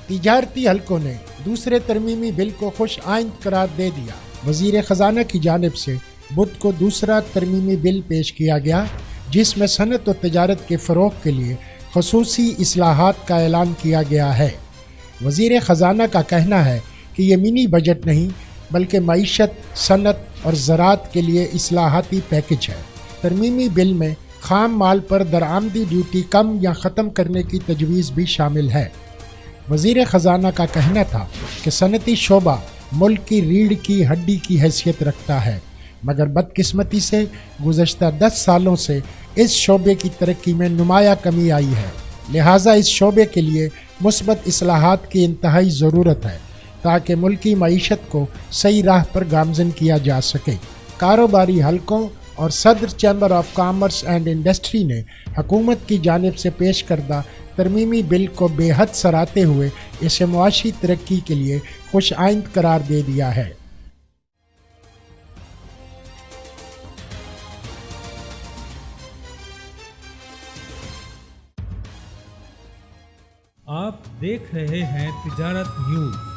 تجارتی حلقوں نے دوسرے ترمیمی بل کو خوش آئند قرار دے دیا۔ وزیر خزانہ کی جانب سے بدھ کو دوسرا ترمیمی بل پیش کیا گیا جس میں صنعت و تجارت کے فروغ کے لیے خصوصی اصلاحات کا اعلان کیا گیا ہے۔ وزیر خزانہ کا کہنا ہے کہ یہ منی بجٹ نہیں بلکہ معیشت، صنعت اور زراعت کے لیے اصلاحاتی پیکج ہے۔ ترمیمی بل میں خام مال پر درآمدی ڈیوٹی کم یا ختم کرنے کی تجویز بھی شامل ہے۔ وزیر خزانہ کا کہنا تھا کہ صنعتی شعبہ ملک کی ریڑھ کی ہڈی کی حیثیت رکھتا ہے، مگر بدقسمتی سے گزشتہ 10 سالوں سے اس شعبے کی ترقی میں نمایاں کمی آئی ہے، لہٰذا اس شعبے کے لیے مثبت اصلاحات کی انتہائی ضرورت ہے تاکہ ملکی معیشت کو صحیح راہ پر گامزن کیا جا سکے۔ کاروباری حلقوں اور صدر chamber of commerce and industry نے حکومت کی جانب سے پیش کردہ ترمیمی بل کو بے حد سراہتے ہوئے اسے معاشی ترقی کے لیے خوش آئند قرار دے دیا ہے۔ آپ دیکھ رہے ہیں تجارت نیوز۔